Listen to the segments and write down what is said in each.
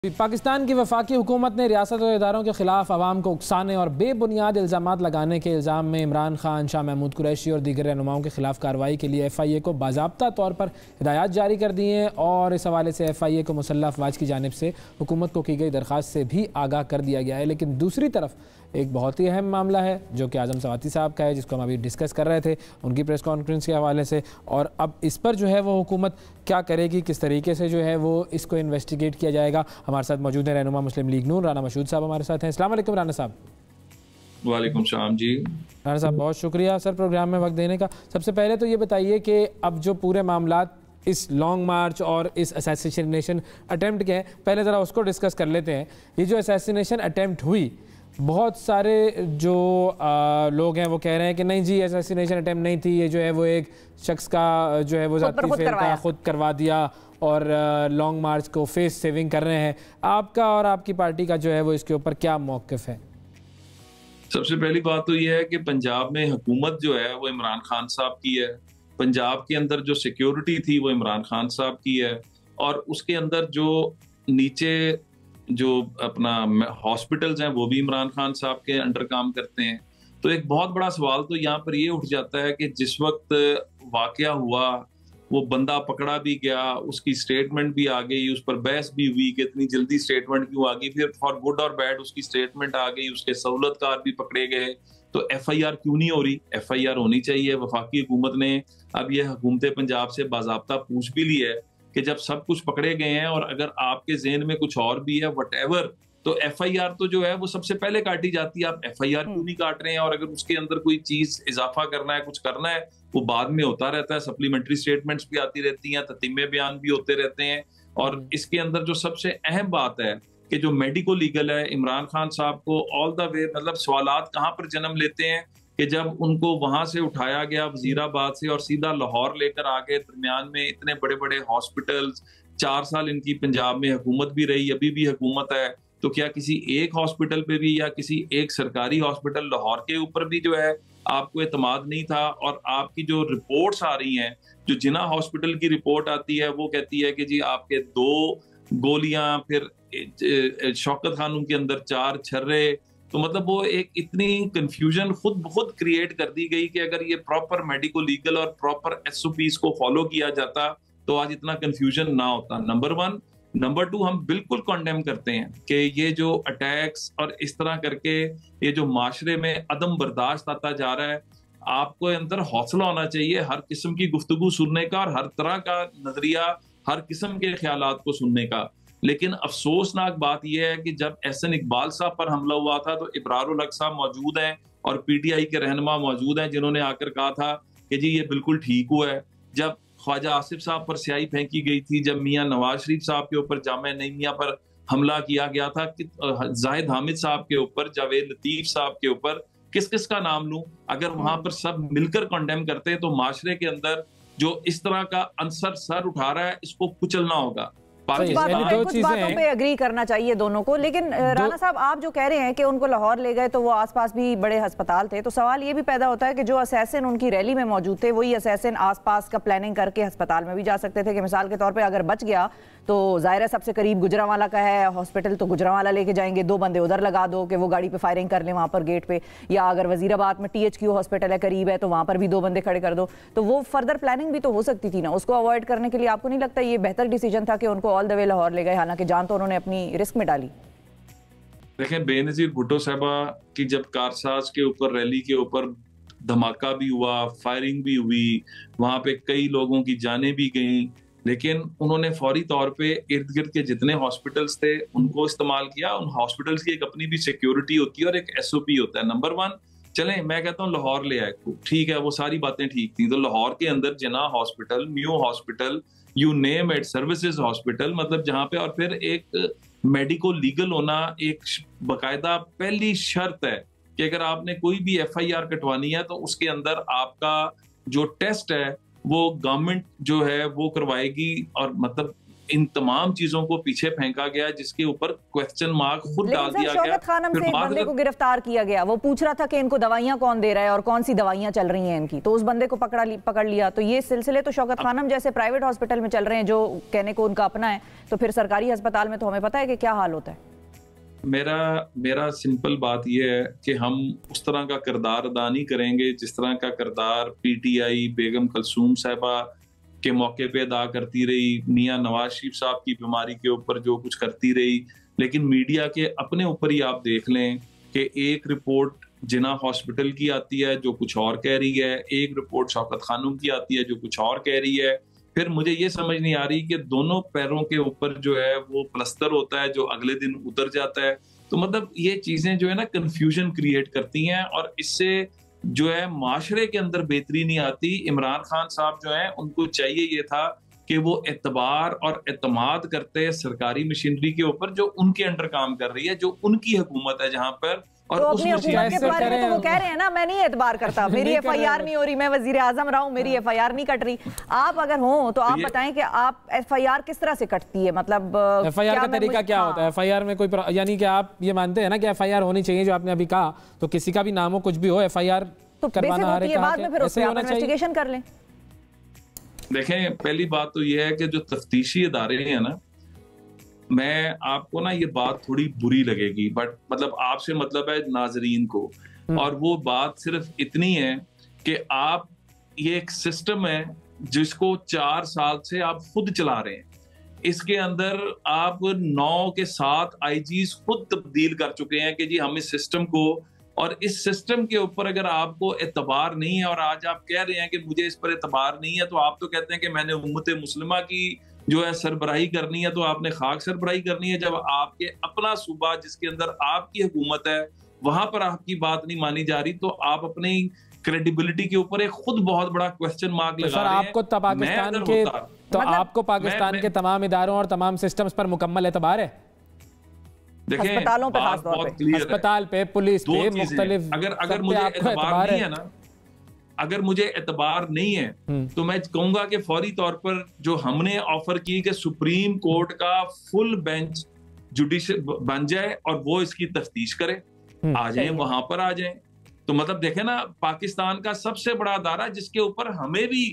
पाकिस्तान की वफाकी हुकूमत ने रियासत और इदारों के खिलाफ अवाम को उकसाने और बेबुनियाद इल्ज़ामात लगाने के इल्ज़ाम में इमरान खान, शाह महमूद कुरैशी और दीगर रहनुमाओं के खिलाफ कार्रवाई के लिए FIA को बाज़ाब्ता तौर पर हिदायत जारी कर दी हैं और इस हवाले से FIA को मुसल्लह अफवाज की जानिब से हुकूमत को की गई दरख्वास्त से भी आगाह कर दिया गया है। लेकिन दूसरी तरफ एक बहुत ही अहम मामला है जो कि आज़म सवाती साहब का है, जिसको हम अभी डिस्कस कर रहे थे उनकी प्रेस कॉन्फ्रेंस के हवाले से, और अब इस पर जो है वो हुकूमत क्या करेगी, किस तरीके से जो है वो इसको इन्वेस्टिगेट किया जाएगा। हमारे साथ मौजूद है रहनुमा मुस्लिम लीग नून राना मशहूद साहब हमारे साथ हैं। अस्सलाम वालेकुम राना साहब। वालेकुम सलाम जी। राना साहब बहुत शुक्रिया सर प्रोग्राम में वक्त देने का। सबसे पहले तो ये बताइए कि अब जो पूरे मामला इस लॉन्ग मार्च और इस असैसिनेशन अटेम्प्ट के हैं, पहले ज़रा उसको डिस्कस कर लेते हैं। ये जो असैसिनेशन अटेम्प्ट हुई, बहुत सारे जो लोग हैं वो कह रहे हैं कि नहीं जी असैसिनेशन अटेम्प्ट नहीं थी, ये जो है वो एक शख्स का जो है वो ज़ाती फेल का खुद करवा दिया और लॉन्ग मार्च को फेस सेविंग कर रहे हैं। आपका और आपकी पार्टी का जो है वो इसके ऊपर क्या मौक़िफ़ है? सबसे पहली बात तो ये है कि पंजाब में हुकूमत जो है वो इमरान खान साहब की है, पंजाब के अंदर जो सिक्योरिटी थी वो इमरान खान साहब की है, और उसके अंदर जो नीचे जो अपना हॉस्पिटल्स हैं वो भी इमरान खान साहब के अंडर काम करते हैं। तो एक बहुत बड़ा सवाल तो यहाँ पर ये उठ जाता है कि जिस वक्त वाकया हुआ वो बंदा पकड़ा भी गया, उसकी स्टेटमेंट भी आ गई, उस पर बहस भी हुई कि इतनी जल्दी स्टेटमेंट क्यों आ गई, फिर फॉर गुड और बैड उसकी स्टेटमेंट आ गई, उसके सहूलतकार भी पकड़े गए। तो FIR क्यों नहीं हो रही? FIR होनी चाहिए। वफाकी हुकूमत ने अब यह हुकूमत पंजाब से बाज़ाब्ता पूछ भी ली है कि जब सब कुछ पकड़े गए हैं और अगर आपके ज़हन में कुछ और भी है व्हाटएवर, तो FIR तो जो है वो सबसे पहले काटी जाती है। आप FIR क्यों नहीं काट रहे हैं? और अगर उसके अंदर कोई चीज इजाफा करना है, कुछ करना है, वो बाद में होता रहता है। सप्लीमेंट्री स्टेटमेंट्स भी आती रहती हैं, ततीमे बयान भी होते रहते हैं। और इसके अंदर जो सबसे अहम बात है कि जो मेडिको लीगल है, इमरान खान साहब को ऑल द वे मतलब सवालात कहाँ पर जन्म लेते हैं कि जब उनको वहां से उठाया गया वजीराबाद से और सीधा लाहौर लेकर आ गए, दरमियान में इतने बड़े बड़े हॉस्पिटल्स, 4 साल इनकी पंजाब में हुकूमत भी रही, अभी भी हुकूमत है, तो क्या किसी एक हॉस्पिटल पे भी या किसी एक सरकारी हॉस्पिटल लाहौर के ऊपर भी जो है आपको एतमाद नहीं था? और आपकी जो रिपोर्ट्स आ रही हैं, जो जिना हॉस्पिटल की रिपोर्ट आती है वो कहती है कि जी आपके 2 गोलियां, फिर शौकत खानों के अंदर 4 छर्रे। तो मतलब वो एक इतनी कंफ्यूजन खुद खुद क्रिएट कर दी गई कि अगर ये प्रॉपर मेडिको लीगल और प्रॉपर SOPs को फॉलो किया जाता तो आज इतना कंफ्यूजन ना होता। नंबर 1। नंबर 2, हम बिल्कुल कंडेम करते हैं कि ये जो अटैक्स और इस तरह करके ये जो माशरे में अदम बर्दाश्त आता जा रहा है, आपको अंदर हौसला होना चाहिए हर किस्म की गुफ्तगू सुनने का और हर तरह का नजरिया, हर किस्म के ख्यालात को सुनने का। लेकिन अफसोसनाक बात यह है कि जब एहसन इकबाल साहब पर हमला हुआ था तो इब्रारुल हक साहब मौजूद हैं और PTI के रहनुमा मौजूद हैं जिन्होंने आकर कहा था कि जी ये बिल्कुल ठीक हुआ है। जब ख्वाजा आसिफ साहब पर स्याही फेंकी गई थी, जब मियां नवाज शरीफ साहब के ऊपर जामिया नईमिया पर हमला किया गया था, कि जाहिद हामिद साहब के ऊपर, जावेद लतीफ साहब के ऊपर, किस किस का नाम लूं? अगर वहां पर सब मिलकर कंडेम करते तो माशरे के अंदर जो इस तरह का अंसर सर उठा रहा है इसको कुचलना होगा। कुछ बातों पे एग्री करना चाहिए दोनों को। लेकिन राना साहब, आप जो कह रहे हैं कि उनको लाहौर ले गए तो वो आसपास भी बड़े अस्पताल थे, तो सवाल ये भी पैदा होता है कि जो असैसिन उनकी रैली में मौजूद थे वही असैसिन आसपास का प्लानिंग करके अस्पताल में भी जा सकते थे कि मिसाल के तौर पे अगर बच गया तो जाहिर है सबसे करीब गुजरांवाला का है हॉस्पिटल, तो गुजरांवाला लेके जाएंगे, 2 बंदे उधर लगा दो कि वो गाड़ी पे फायरिंग कर ले वहां पर गेट पे, या अगर वजीराबाद में THQ हॉस्पिटल है करीब है तो वहां पर भी 2 बंदे खड़े कर दो। तो वो फर्दर प्लानिंग भी तो हो सकती थी ना, उसको अवॉइड करने के लिए आपको नहीं लगता ये बेहतर डिसीजन था कि उनको ऑल द वे लाहौर ले गए, हालांकि जान तो उन्होंने अपनी रिस्क में डाली? देखें, बेनजीर भुट्टो साहबा की जब कारसाज के ऊपर, रैली के ऊपर धमाका भी हुआ, फायरिंग भी हुई, वहां पे कई लोगों की जानें भी गईं, लेकिन उन्होंने फौरी तौर पे इर्द गिर्द के जितने हॉस्पिटल्स थे उनको इस्तेमाल किया। उन हॉस्पिटल्स की एक अपनी भी सिक्योरिटी होती है और एक SOP होता है। नंबर 1, चलें मैं कहता हूँ लाहौर ले आए, ठीक है, वो सारी बातें ठीक थी। तो लाहौर के अंदर Jinnah hospital, Mayo hospital, you name it, services hospital, मतलब जहां पे, और फिर एक मेडिको लीगल होना एक बाकायदा पहली शर्त है कि अगर आपने कोई भी FIR कटवानी है तो उसके अंदर आपका जो टेस्ट है वो गवर्नमेंट जो है वो करवाएगी। और मतलब इन तमाम चीजों को पीछे फेंका गया जिसके ऊपर क्वेश्चन मार्क खुद डाल दिया गया। शौकत खानम से एक बंदे को गिरफ्तार किया गया, वो पूछ रहा था कि इनको दवाइयां कौन दे रहा है और कौन सी दवाइयां चल रही हैं इनकी, तो उस बंदे को पकड़ लिया। तो ये सिलसिले तो शौकत खानम जैसे प्राइवेट हॉस्पिटल में चल रहे हैं जो कहने को उनका अपना है, तो फिर सरकारी अस्पताल में तो हमें पता है कि क्या हाल होता है। मेरा सिंपल बात यह है कि हम उस तरह का किरदार अदा नहीं करेंगे जिस तरह का किरदार पीटीआई बेगम कलसूम साहिबा के मौके पे अदा करती रही, मियां नवाज शरीफ साहब की बीमारी के ऊपर जो कुछ करती रही। लेकिन मीडिया के अपने ऊपर ही आप देख लें कि एक रिपोर्ट जिना हॉस्पिटल की आती है जो कुछ और कह रही है, एक रिपोर्ट शौकत खानम की आती है जो कुछ और कह रही है। फिर मुझे ये समझ नहीं आ रही कि दोनों पैरों के ऊपर जो है वो प्लस्तर होता है जो अगले दिन उतर जाता है। तो मतलब ये चीजें जो है ना कंफ्यूजन क्रिएट करती हैं और इससे जो है माशरे के अंदर बेहतरी नहीं आती। इमरान खान साहब जो है उनको चाहिए ये था कि वो एतबार और एतमाद करते हैं सरकारी मशीनरी के ऊपर जो उनके अंडर काम कर रही है, जो उनकी हुकूमत है जहां पर। और तो अपनी हुकूमत के बारे में तो वो कह रहे हैं ना, मैं नहीं एतबार करता, मेरी एफआईआर नहीं हो रही, मैं वजीर आजम रहा हूँ, मेरी एफआईआर नहीं कट रही। आप अगर हो तो आप बताएं कि आप एफआईआर किस तरह से कटती है, मतलब एफआईआर का तरीका क्या होता है? एफआईआर में कोई यानी कि आप ये मानते हैं ना कि एफआईआर होनी चाहिए, जो आपने अभी कहा, तो किसी का भी नाम हो कुछ भी हो एफआईआर तो करवाना बाद में फिर उससे आप इन्वेस्टिगेशन कर लें। देखें, पहली बात तो यह है कि जो तफ्तीशी इदारे हैं ना, मैं आपको ना ये बात थोड़ी बुरी लगेगी बट मतलब आपसे मतलब है नाजरीन को, और वो बात सिर्फ इतनी है कि आप ये एक सिस्टम है जिसको 4 साल से आप खुद चला रहे हैं। इसके अंदर आप 9 के 7 आईजीज खुद तब्दील कर चुके हैं कि जी हम इस सिस्टम को, और इस सिस्टम के ऊपर अगर आपको एतबार नहीं है और आज आप कह रहे हैं कि मुझे इस पर एतबार नहीं है, तो आप तो कहते हैं कि मैंने उम्मत मुस्लिमा की जो है सरबराही करनी है, तो आपने खाक सरबराही करनी है। जब आपके अपना सूबा जिसके अंदर आपकी हुकूमत है वहां पर आपकी बात नहीं मानी जा रही, तो आप अपनी क्रेडिबिलिटी के ऊपर एक खुद बहुत बड़ा क्वेश्चन मार्क लगा रहे हैं। आपको आपको पाकिस्तान के तमाम इदारों और तमाम सिस्टम्स पर मुकम्मल एतबार है? देखिए, अस्पतालों पे खास तौर पे, अस्पताल पे, पुलिस पे, मुख्तलिफ, अगर मुझे एतबार नहीं है ना, अगर मुझे एतबार नहीं है तो मैं कहूंगा कि फौरी तौर पर जो हमने ऑफर की कि सुप्रीम कोर्ट का फुल बेंच जुडिशियल बन जाए और वो इसकी तफ्तीश करे, आ जाए वहां पर आ जाए। तो मतलब देखें ना, पाकिस्तान का सबसे बड़ा अदारा जिसके ऊपर हमें भी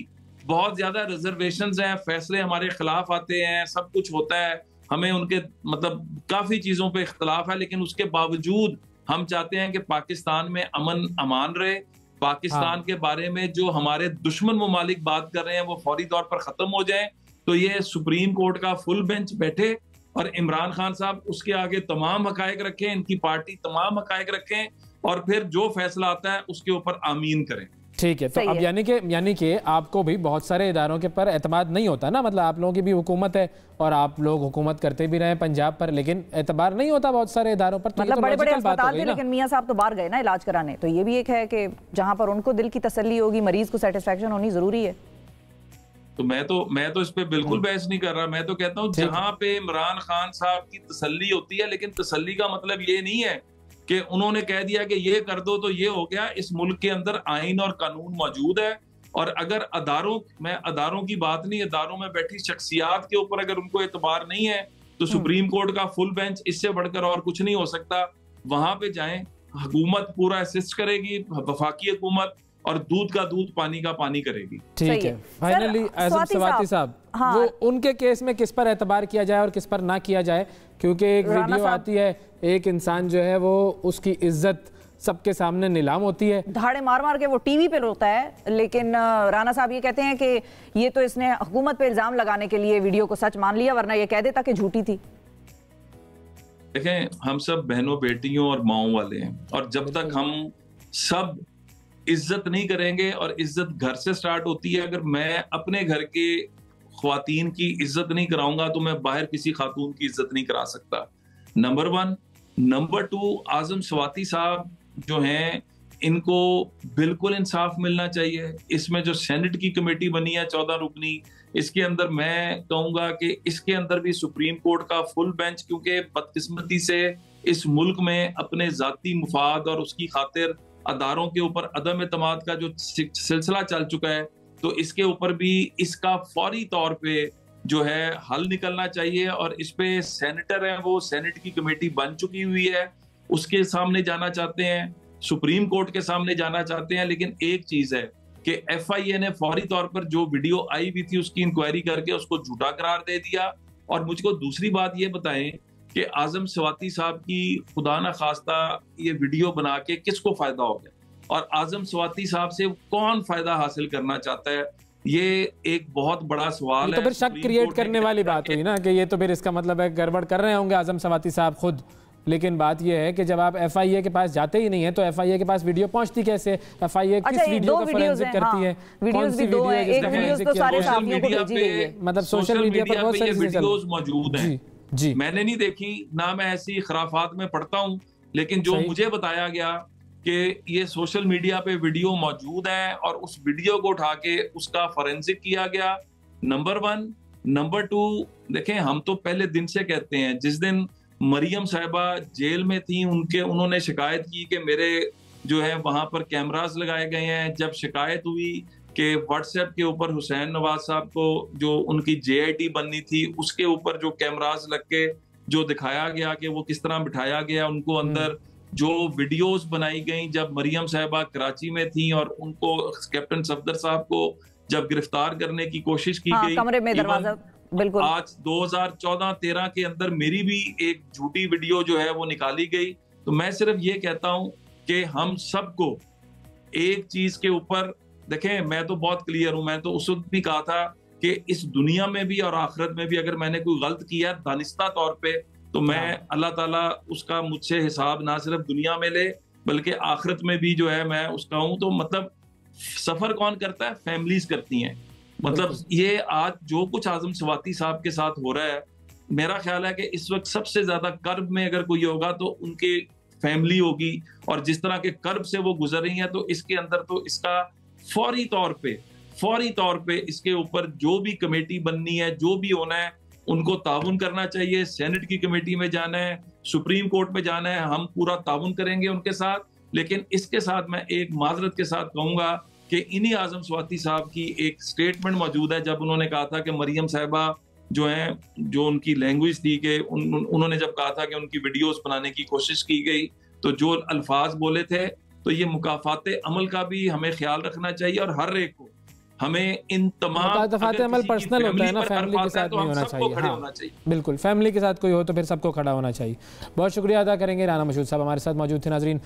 बहुत ज्यादा रिजर्वेशंस हैं, फैसले हमारे खिलाफ आते हैं, सब कुछ होता है, हमें उनके मतलब काफी चीजों पे इख्तलाफ है, लेकिन उसके बावजूद हम चाहते हैं कि पाकिस्तान में अमन अमान रहे। पाकिस्तान के बारे में जो हमारे दुश्मन ममालिक बात कर रहे हैं वो फौरी तौर पर खत्म हो जाए। तो ये सुप्रीम कोर्ट का फुल बेंच बैठे और इमरान खान साहब उसके आगे तमाम हकायक रखें, इनकी पार्टी तमाम हकायक रखें, और फिर जो फैसला आता है उसके ऊपर आमीन करें। ठीक है, तो अब यानी कि आपको भी बहुत सारे इदारों के पर एतमाद नहीं होता ना, मतलब आप लोगों की भी हुकूमत है और आप लोग हुकूमत करते भी रहे पंजाब पर, लेकिन एतबार नहीं होता बहुत सारे इदारों पर। मतलब बड़े-बड़े अस्पताल थे, लेकिन मियां साहब तो बाहर गए ना इलाज कराने, तो ये भी एक है कि जहां पर उनको दिल की तसल्ली होगी, मरीज को सेटिस्फेक्शन होनी जरूरी है। तो मैं तो इस पे बिल्कुल बहस नहीं कर रहा। मैं तो कहता हूँ जहां पे इमरान खान साहब की तसल्ली होती है, लेकिन तसल्ली का मतलब ये नहीं है कि उन्होंने कह दिया कि ये कर दो तो ये हो गया। इस मुल्क के अंदर आइन और कानून मौजूद है, और अगर मैं अदारों की बात नहीं, अदारों में बैठी शख्सियात के ऊपर अगर उनको एतबार नहीं है तो सुप्रीम कोर्ट का फुल बेंच, इससे बढ़कर और कुछ नहीं हो सकता। वहां पे जाएं, हुकूमत पूरा असिस्ट करेगी, वफाकी हुकूमत, और दूध का दूध पानी का पानी करेगी। ठीक है, फाइनली स्वाति साहब, वो उनके केस में किस पर एतबार किया जाए और किस पर ना किया जाए, क्योंकि एक वीडियो आती है, एक इंसान जो है वो उसकी इज्जत सबके सामने नीलाम होती है, धाड़े मार मार के वो टीवी पे रोता है, लेकिन राना साहब ये कहते हैं कि ये तो इसने हुकूमत पे इल्जाम लगाने के लिए वीडियो को सच मान लिया, वरना ये कह देता कि झूठी थी। देखें, हम सब बहनों बेटियों और माओं वाले हैं, और जब तक हम सब इज्जत नहीं करेंगे, और इज्जत घर से स्टार्ट होती है, अगर मैं अपने घर के ख्वातीन की इज्जत नहीं कराऊंगा तो मैं बाहर किसी खातून की इज्जत नहीं करा सकता। नंबर 1। नंबर 2, आजम स्वाति साहब जो हैं, इनको बिल्कुल इंसाफ मिलना चाहिए। इसमें जो सेनेट की कमेटी बनी है 14 रुकनी, इसके अंदर मैं कहूंगा कि इसके अंदर भी सुप्रीम कोर्ट का फुल बेंच, क्योंकि बदकिस्मती से इस मुल्क में अपने जाती मुफाद और उसकी खातिर अदारों के ऊपर अदम एतमाद का जो सिलसिला चल चुका है, तो इसके ऊपर भी इसका फौरी तौर पे जो है हल निकलना चाहिए। और इस पे सेनेटर है, वो सेनेट की कमेटी बन चुकी हुई है, उसके सामने जाना चाहते हैं, सुप्रीम कोर्ट के सामने जाना चाहते हैं। लेकिन एक चीज है कि FIA ने फौरी तौर पर जो वीडियो आई हुई थी उसकी इंक्वायरी करके उसको झूठा करार दे दिया। और मुझको दूसरी बात ये बताएं कि आजम स्वाति साहब की खुदा ना खास्ता ये वीडियो बना के किसको फायदा हो गया, और आजम स्वाति साहब से कौन फायदा हासिल करना चाहता है, ये एक बहुत बड़ा सवाल है। तो फिर शक क्रिएट करने वाली बात हुई ना कि ये तो फिर इसका मतलब है गड़बड़ कर रहे होंगे आजम स्वाति साहब खुद। लेकिन बात यह है कि जब आप FIA के पास जाते ही नहीं है तो FIA के पास वीडियो पहुंचती कैसे? FIA किस वीडियो का फोरेंसिक करती है? कौन सी वीडियो है? एक वीडियोस तो सारे साथियों को भेजी गई है, मतलब सोशल मीडिया पर बहुत सारी वीडियोस मौजूद हैं। जी, मैंने नहीं देखी ना, मैं ऐसी खराफात में पढ़ता हूं, लेकिन जो मुझे बताया गया कि ये सोशल मीडिया पे वीडियो मौजूद है और उस वीडियो को उठा के उसका फोरेंसिक किया गया, नंबर 1। नंबर 2, देखें हम तो पहले दिन से कहते हैं, जिस दिन मरियम साहिबा जेल में थी उन्होंने शिकायत की कि मेरे जो है वहां पर कैमरास लगाए गए हैं। जब शिकायत हुई कि व्हाट्सएप के ऊपर हुसैन नवाज साहब को जो उनकी JIT बननी थी उसके ऊपर जो कैमरास लग के जो दिखाया गया कि वो किस तरह बिठाया गया उनको अंदर, जो वीडियोस बनाई गई जब मरियम साहिबा कराची में थी और उनको कैप्टन सफदर साहब को जब गिरफ्तार करने की कोशिश की गई, कमरे में दरवाजा, बिल्कुल आज 2014-13 के अंदर मेरी भी एक झूठी वीडियो जो है वो निकाली गई। तो मैं सिर्फ ये कहता हूं कि हम सबको एक चीज के ऊपर देखें, मैं तो बहुत क्लियर हूं, मैं तो उस वक्त भी कहा था कि इस दुनिया में भी और आखिरत में भी अगर मैंने कोई गलत किया दानिस्ता तौर पे तो मैं अल्लाह ताला उसका मुझसे हिसाब ना सिर्फ दुनिया में ले बल्कि आखिरत में भी जो है मैं उसका हूं। तो मतलब सफर कौन करता है? फैमिलीज करती हैं। मतलब ये आज जो कुछ आजम स्वाति साहब के साथ हो रहा है, मेरा ख्याल है कि इस वक्त सबसे ज्यादा कर्ब में अगर कोई होगा तो उनके फैमिली होगी, और जिस तरह के कर्ब से वो गुजर रही हैं तो इसके अंदर तो इसका फौरी तौर पे इसके ऊपर जो भी कमेटी बननी है, जो भी होना है, उनको ताउन करना चाहिए। सेनेट की कमेटी में जाना है, सुप्रीम कोर्ट में जाना है, हम पूरा ताउन करेंगे उनके साथ। लेकिन इसके साथ मैं एक माजरत के साथ कहूंगा कि इन्हीं आजम स्वाति साहब की एक स्टेटमेंट मौजूद है जब उन्होंने कहा था कि मरियम साहिबा जो है, जो उनकी लैंग्वेज थी कि उन्होंने जब कहा था कि उनकी वीडियोस बनाने की कोशिश की गई, तो जो अल्फाज बोले थे, तो ये मुकाफात अमल का भी हमें ख्याल रखना चाहिए। और हर एक को हमें इन तमाम मुकाफात अमल पर्सनल होता है ना, फैमिली के साथ नहीं होना चाहिए। हाँ, बिल्कुल, फैमिली के साथ कोई हो तो फिर सबको खड़ा होना चाहिए। बहुत शुक्रिया अदा करेंगे राना मशहूद साहब हमारे साथ मौजूद थे। नाजरीन,